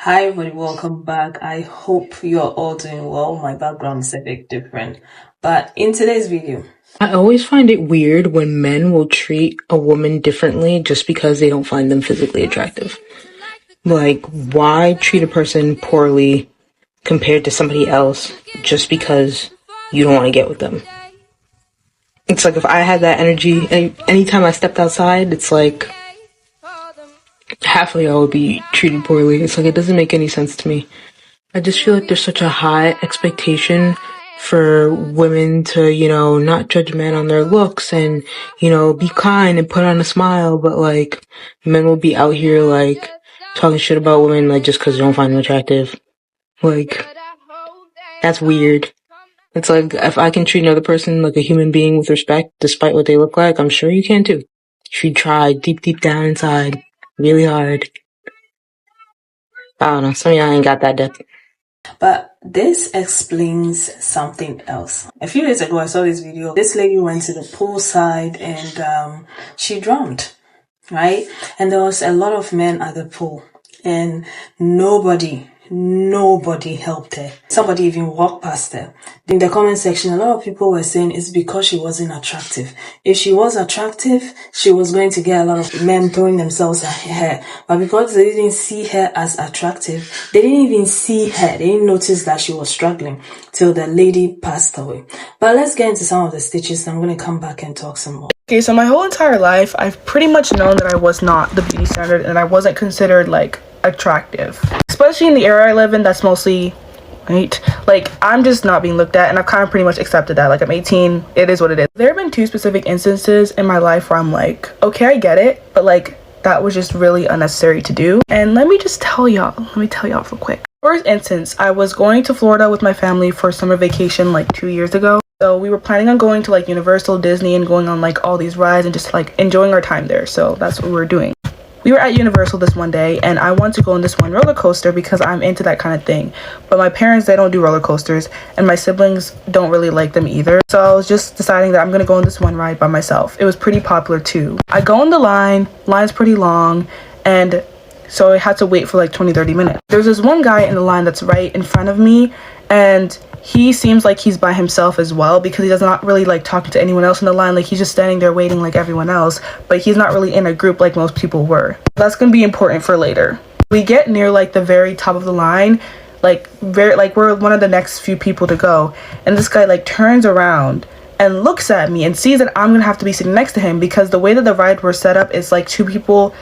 Hi everybody, welcome back. I hope you're all doing well. My background is a bit different. But in today's video, I always find it weird when men will treat a woman differently just because they don't find them physically attractive. Like, why treat a person poorly compared to somebody else just because you don't want to get with them? It's like if I had that energy, anytime I stepped outside, it's like half of y'all would be treated poorly. It's like it doesn't make any sense to me. I just feel like there's such a high expectation for women to, not judge men on their looks and, be kind and put on a smile, but like men will be out here like talking shit about women like just because they don't find them attractive. Like, that's weird. It's like if I can treat another person like a human being with respect despite what they look like, I'm sure you can too. If you try deep down inside really hard. I don't know, some of y'all ain't got that depth. but this explains something else. A few days ago, I saw this video. This lady went to the poolside and she drowned, right? And there was a lot of men at the pool and nobody helped her. Somebody even walked past her. In the comment section, a lot of people were saying it's because she wasn't attractive. If she was attractive, she was going to get a lot of men throwing themselves at her. But because they didn't see her as attractive, they didn't even see her. They didn't notice that she was struggling till the lady passed away. But let's get into some of the stitches. I'm going to come back and talk some more. Okay, so my whole entire life, I've pretty much known that I was not the beauty standard and I wasn't considered like attractive. Especially in the era I live in, that's mostly right. Like, I'm just not being looked at and I've kind of pretty much accepted that. Like, I'm 18, it is what it is. There have been two specific instances in my life where I'm like, okay, I get it, but like that was just really unnecessary to do. And let me tell y'all real quick. First instance, I was going to Florida with my family for summer vacation like 2 years ago. So we were planning on going to like Universal, Disney, and going on like all these rides and just like enjoying our time there. So that's what we were doing. We were at Universal this one day and I want to go on this one roller coaster because I'm into that kind of thing. But my parents, they don't do roller coasters and my siblings don't really like them either. So I was just deciding that I'm going to go on this one ride by myself. It was pretty popular too. I go on the line's pretty long, and so I had to wait for like 20-30 minutes. There's this one guy in the line that's right in front of me and he seems like he's by himself as well because he does not really like talking to anyone else in the line. Like, he's just standing there waiting like everyone else, but he's not really in a group like most people were. That's gonna be important for later. We get near like the very top of the line, like we're one of the next few people to go, and this guy like turns around and looks at me and sees that I'm gonna have to be sitting next to him because the way that the ride was set up is like two people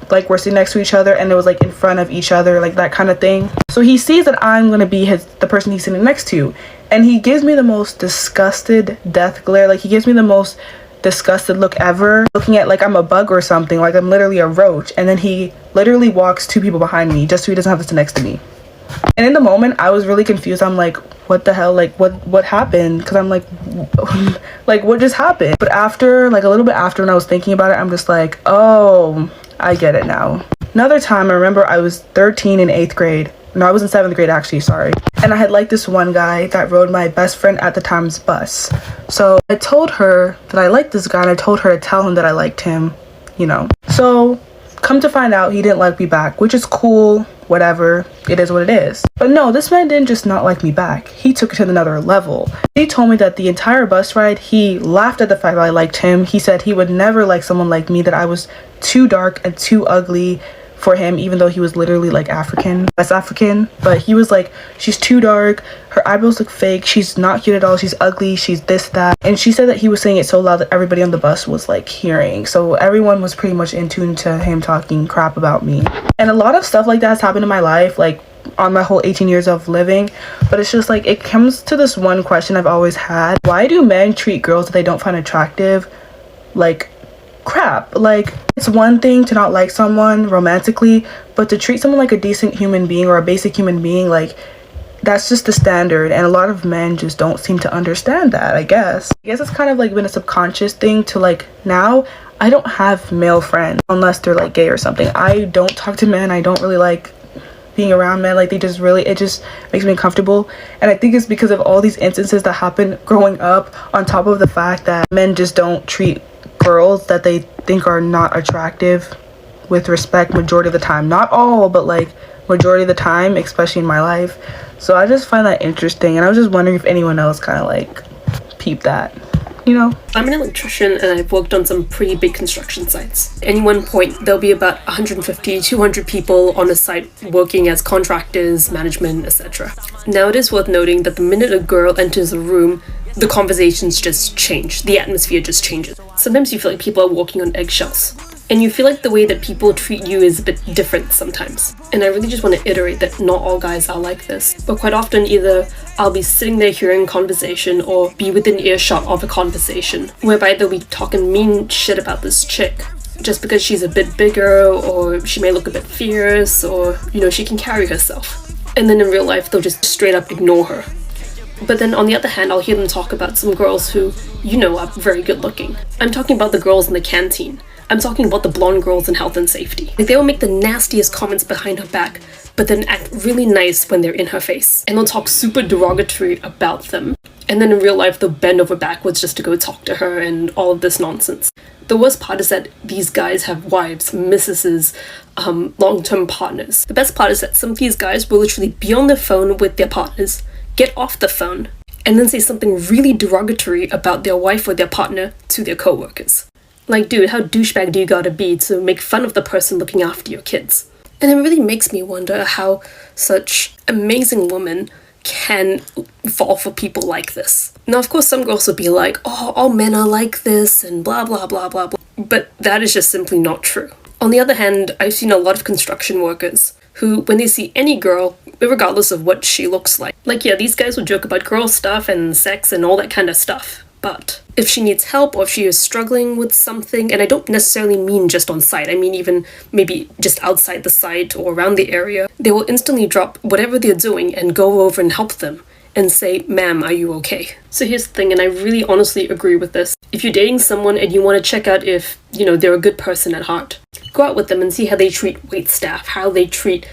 like we're sitting next to each other and it was like in front of each other, like that kind of thing. So he sees that I'm gonna be the person he's sitting next to, and he gives me the most disgusted death glare. Like, he gives me the most disgusted look ever, looking at like I'm a bug or something, like I'm literally a roach. And then he literally walks two people behind me just so he doesn't have to sit next to me. And in the moment I was really confused. I'm like, what the hell, like what happened? Because I'm like like what just happened? But after like a little bit after, when I was thinking about it, I'm just like, oh, I get it now. Another time, I remember I was 13 in 8th grade. No, I was in 7th grade actually, sorry. And I had liked this one guy that rode my best friend at the time's bus. So I told her that I liked this guy and I told her to tell him that I liked him, So come to find out, he didn't like me back, which is cool, whatever, it is what it is. But no, this man didn't just not like me back, he took it to another level. He told me that the entire bus ride, he laughed at the fact that I liked him. He said he would never like someone like me, that I was too dark and too ugly for him, even though he was literally like West African. But he was like, she's too dark, her eyebrows look fake, she's not cute at all, she's ugly, she's this, that. And she said that he was saying it so loud that everybody on the bus was like hearing. So everyone was pretty much in tune to him talking crap about me. And a lot of stuff like that has happened in my life, like on my whole 18 years of living. But it's just like, it comes to this one question I've always had: why do men treat girls that they don't find attractive like crap? Like, it's one thing to not like someone romantically, but to treat someone like a decent human being or a basic human being, like, that's just the standard. And a lot of men just don't seem to understand that. I guess it's kind of like been a subconscious thing to like, now I don't have male friends unless they're like gay or something. I don't talk to men. I don't really like being around men. Like, it just makes me uncomfortable. And I think it's because of all these instances that happen growing up, on top of the fact that men just don't treat girls that they think are not attractive with respect majority of the time. Not all, but like majority of the time, especially in my life. So I just find that interesting, and I was just wondering if anyone else kind of like peeped that, you know? I'm an electrician and I've worked on some pretty big construction sites. At any one point, there'll be about 150, 200 people on a site working as contractors, management, etc. Now it is worth noting that the minute a girl enters a room, the conversations just change. The atmosphere just changes. Sometimes you feel like people are walking on eggshells. And you feel like the way that people treat you is a bit different sometimes. And I really just want to iterate that not all guys are like this. But quite often either I'll be sitting there hearing a conversation or be within earshot of a conversation whereby they'll be talking mean shit about this chick just because she's a bit bigger or she may look a bit fierce or, you know, she can carry herself. And then in real life they'll just straight up ignore her. But then on the other hand, I'll hear them talk about some girls who, you know, are very good looking. I'm talking about the girls in the canteen. I'm talking about the blonde girls in health and safety. Like, they will make the nastiest comments behind her back, but then act really nice when they're in her face. And they'll talk super derogatory about them. And then in real life, they'll bend over backwards just to go talk to her and all of this nonsense. The worst part is that these guys have wives, mistresses, long-term partners. The best part is that some of these guys will literally be on their phone with their partners, get off the phone, and then say something really derogatory about their wife or their partner to their co-workers. Like, dude, how douchebag do you gotta be to make fun of the person looking after your kids? And it really makes me wonder how such amazing women can fall for people like this. Now, of course, some girls will be like, oh, all men are like this, and blah, blah, blah, blah, blah. But that is just simply not true. On the other hand, I've seen a lot of construction workers who, when they see any girl, regardless of what she looks like, yeah, these guys will joke about girl stuff and sex and all that kind of stuff. But if she needs help or if she is struggling with something, and I don't necessarily mean just on site, I mean even maybe just outside the site or around the area, they will instantly drop whatever they're doing and go over and help them and say, ma'am, are you okay? So here's the thing, and I really honestly agree with this. If you're dating someone and you want to check out if, you know, they're a good person at heart, go out with them and see how they treat wait staff, how they treat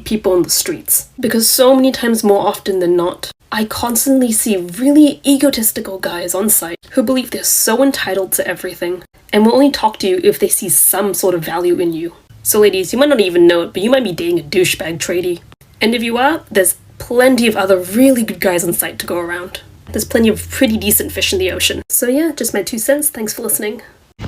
people on the streets. Because so many times more often than not, I constantly see really egotistical guys on site who believe they're so entitled to everything and will only talk to you if they see some sort of value in you. So ladies, you might not even know it, but you might be dating a douchebag tradie. And if you are, there's plenty of other really good guys on site to go around. There's plenty of pretty decent fish in the ocean. So yeah, just my 2 cents. Thanks for listening.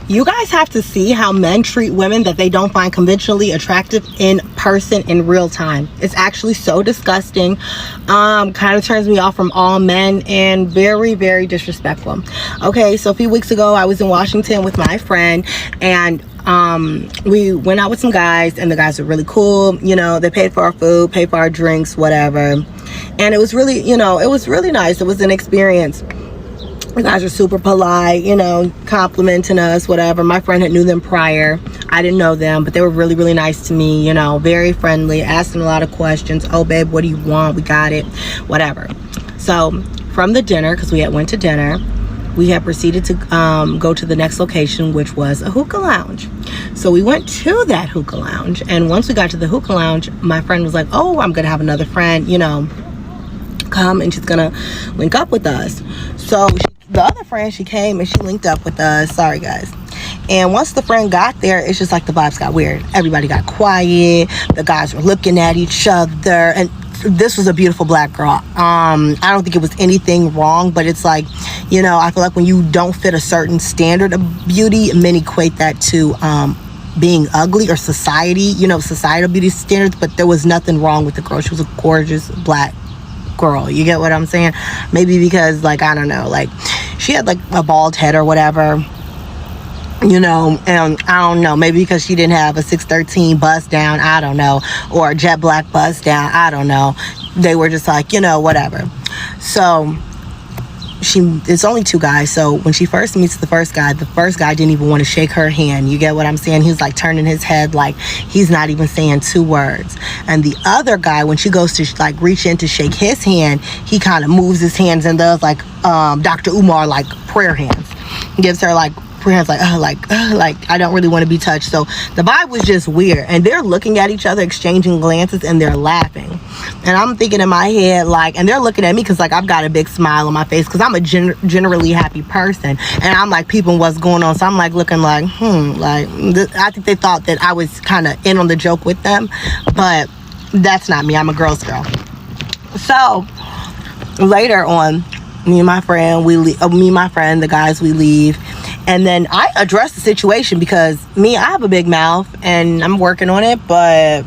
You guys have to see how men treat women that they don't find conventionally attractive in person in real time. It's actually so disgusting. Kind of turns me off from all men and very, very disrespectful. Okay, so a few weeks ago, I was in Washington with my friend and we went out with some guys and the guys were really cool. You know, they paid for our food, paid for our drinks, whatever. And it was really, you know, it was really nice. It was an experience. The guys are super polite, you know, complimenting us, whatever. My friend had knew them prior. I didn't know them, but they were really, really nice to me, you know, very friendly, asking a lot of questions. Oh, babe, what do you want? We got it, whatever. So from the dinner, because we had went to dinner, we had proceeded to go to the next location, which was a hookah lounge. So we went to that hookah lounge. And once we got to the hookah lounge, my friend was like, oh, I'm going to have another friend, you know, come and she's going to link up with us. So the other friend, she came and she linked up with us. Sorry, guys. And once the friend got there, it's just like the vibes got weird. Everybody got quiet. The guys were looking at each other. And this was a beautiful black girl. I don't think it was anything wrong, but it's like, you know, I feel like when you don't fit a certain standard of beauty, men equate that to being ugly or society, you know, societal beauty standards. But there was nothing wrong with the girl. She was a gorgeous black girl. You get what I'm saying? Maybe because, like, I don't know, like she had like a bald head or whatever, you know, and I don't know, maybe because she didn't have a 613 bust down, I don't know, or a jet black bust down, I don't know. They were just like, you know, whatever. So it's only two guys. So when she first meets the first guy didn't even want to shake her hand. You get what I'm saying? He's like turning his head like he's not even saying two words. And the other guy, when she goes to like reach in to shake his hand, he kind of moves his hands and does like Dr. Umar, like prayer hands. He gives her like prayer hands, like I don't really want to be touched. So the vibe was just weird. And they're looking at each other, exchanging glances, and they're laughing. And I'm thinking in my head, like, and they're looking at me because, like, I've got a big smile on my face because I'm a generally happy person. And I'm, like, peeping what's going on. So I'm, like, looking like, I think they thought that I was kind of in on the joke with them. But That's not me. I'm a girl's girl. So later on, me and my friend, the guys, we leave. And then I address the situation because I have a big mouth and I'm working on it, but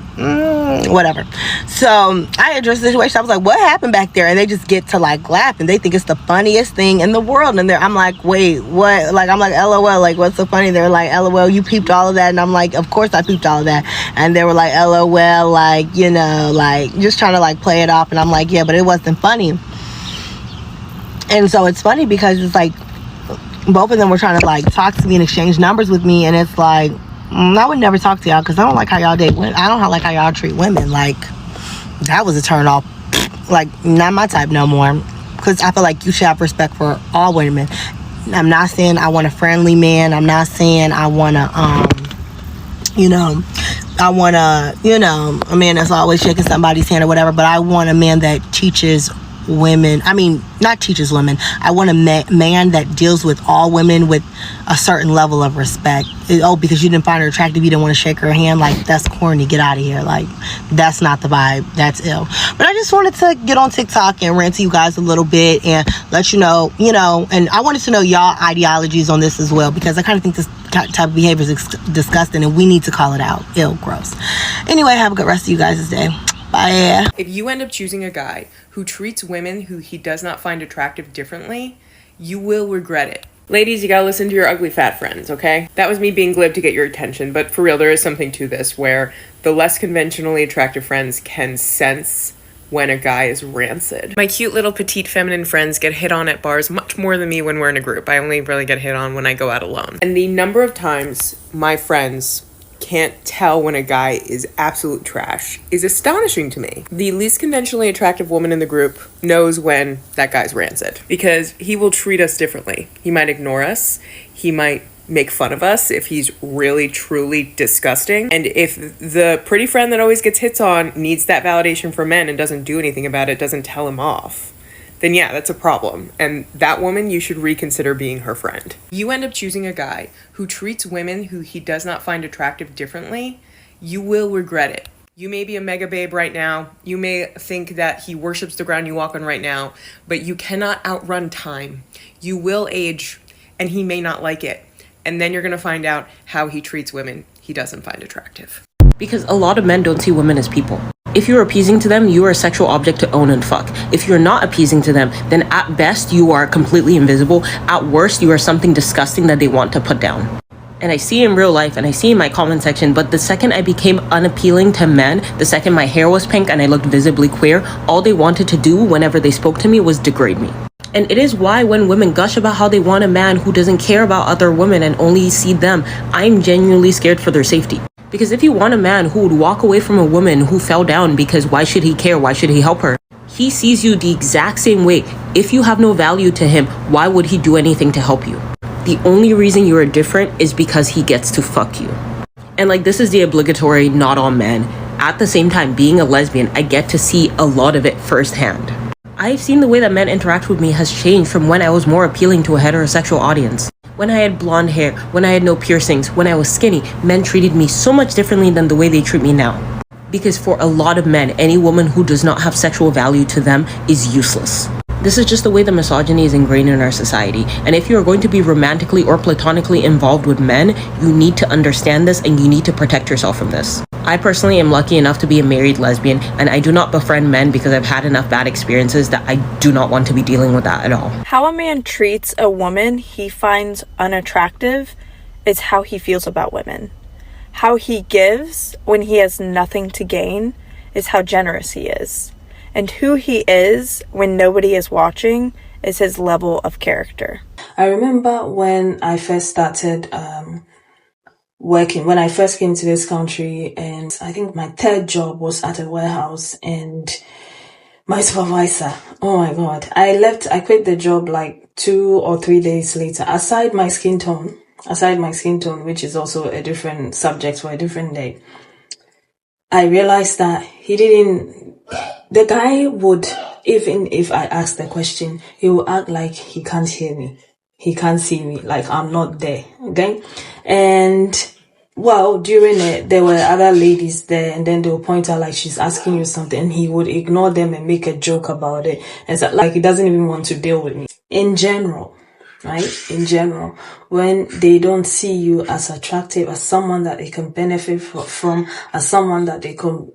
whatever. So I addressed the situation. I was like, what happened back there? And they just get to like laugh and they think it's the funniest thing in the world. And I'm like, wait, what? Like, I'm like, LOL, like, what's so funny? They're like, LOL, you peeped all of that. And I'm like, of course I peeped all of that. And they were like, LOL, like, you know, like just trying to like play it off. And I'm like, yeah, but it wasn't funny. And so it's funny because it's like, both of them were trying to like talk to me and exchange numbers with me, and it's like I would never talk to y'all because I don't like how y'all date women. I don't like how y'all treat women. Like, that was a turn off. Like, not my type no more, because I feel like you should have respect for all women. I'm not saying I want a friendly man. I'm not saying I want to a man that's always shaking somebody's hand or whatever, but I want a man that teaches women. I mean, not teaches women. I want a man that deals with all women with a certain level of respect. Because you didn't find her attractive, you didn't want to shake her hand. Like, that's corny. Get out of here. Like, that's not the vibe. That's ill. But I just wanted to get on TikTok and rant to you guys a little bit and let you know, and I wanted to know y'all ideologies on this as well, because I kind of think this type of behavior is disgusting and we need to call it out. Ill, gross. Anyway, have a good rest of you guys' day. Bye. If you end up choosing a guy who treats women who he does not find attractive differently, you will regret it. Ladies, you gotta listen to your ugly fat friends, okay? That was me being glib to get your attention, but for real, there is something to this where the less conventionally attractive friends can sense when a guy is rancid. My cute little petite feminine friends get hit on at bars much more than me when we're in a group. I only really get hit on when I go out alone. And the number of times my friends can't tell when a guy is absolute trash is astonishing to me. The least conventionally attractive woman in the group knows when that guy's rancid, because he will treat us differently. He might ignore us. He might make fun of us if he's really, truly disgusting. And if the pretty friend that always gets hits on needs that validation from men and doesn't do anything about it, doesn't tell him off, then yeah, that's a problem. And that woman, you should reconsider being her friend. You end up choosing a guy who treats women who he does not find attractive differently, you will regret it. You may be a mega babe right now. You may think that he worships the ground you walk on right now, but you cannot outrun time. You will age, and he may not like it. And then you're gonna find out how he treats women he doesn't find attractive. Because a lot of men don't see women as people. If you're appeasing to them, you are a sexual object to own and fuck. If you're not appeasing to them, then at best you are completely invisible. At worst, you are something disgusting that they want to put down. And I see in real life and I see in my comment section, but the second I became unappealing to men, the second my hair was pink and I looked visibly queer, all they wanted to do whenever they spoke to me was degrade me. And it is why when women gush about how they want a man who doesn't care about other women and only see them, I'm genuinely scared for their safety. Because if you want a man who would walk away from a woman who fell down because why should he care? Why should he help her? He sees you the exact same way. If you have no value to him, why would he do anything to help you? The only reason you are different is because he gets to fuck you. And like, this is the obligatory not all men. At the same time, being a lesbian, I get to see a lot of it firsthand. I've seen the way that men interact with me has changed from when I was more appealing to a heterosexual audience. When I had blonde hair, when I had no piercings, when I was skinny, men treated me so much differently than the way they treat me now. Because for a lot of men, any woman who does not have sexual value to them is useless. This is just the way the misogyny is ingrained in our society. And if you're going to be romantically or platonically involved with men, you need to understand this and you need to protect yourself from this. I personally am lucky enough to be a married lesbian, and I do not befriend men because I've had enough bad experiences that I do not want to be dealing with that at all. How a man treats a woman he finds unattractive is how he feels about women. How he gives when he has nothing to gain is how generous he is. And who he is when nobody is watching is his level of character. I remember when I first started working, when I first came to this country, and I think my third job was at a warehouse, and my supervisor, oh my God, I quit the job like 2 or 3 days later. Aside my skin tone, which is also a different subject for a different day, I realized that the guy would, even if I asked the question, he will act like he can't hear me. He can't see me, like I'm not there, okay? And well, during it, there were other ladies there, and then they would point out like she's asking you something, and he would ignore them and make a joke about it. And so, like, he doesn't even want to deal with me. In general, right? In general, when they don't see you as attractive, as someone that they can benefit from, as someone that they can,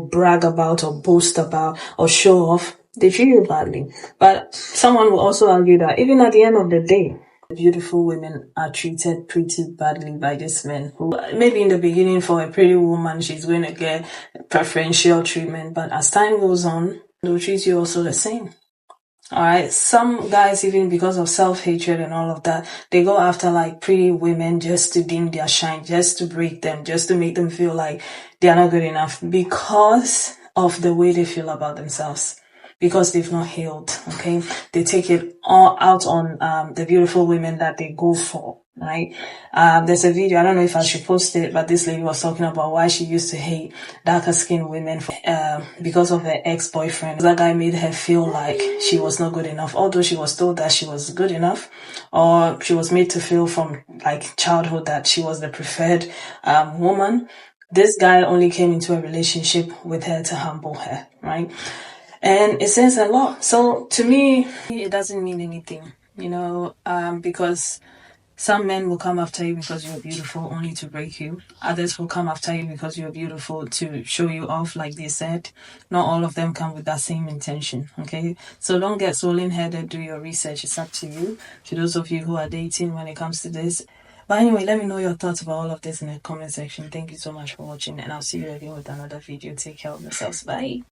brag about or boast about or show off, they treat you badly. But someone will also argue that even at the end of the day, beautiful women are treated pretty badly by these men who maybe in the beginning for a pretty woman she's going to get preferential treatment, but as time goes on they'll treat you also the same. All right, some guys, even because of self-hatred and all of that, they go after like pretty women just to dim their shine, just to break them, just to make them feel like they are not good enough because of the way they feel about themselves, because they've not healed. Okay, they take it all out on the beautiful women that they go for. Right? There's a video, I don't know if I should post it, but this lady was talking about why she used to hate darker skinned women because of her ex-boyfriend. That guy made her feel like she was not good enough, although she was told that she was good enough, or she was made to feel from like childhood that she was the preferred woman. This guy only came into a relationship with her to humble her, right? And it says a lot. So to me, it doesn't mean anything, because some men will come after you because you're beautiful only to break you. Others will come after you because you're beautiful to show you off, like they said. Not all of them come with that same intention, okay? So don't get swollen-headed, do your research. It's up to you. To those of you who are dating when it comes to this. But anyway, let me know your thoughts about all of this in the comment section. Thank you so much for watching, and I'll see you again with another video. Take care of yourselves. Bye.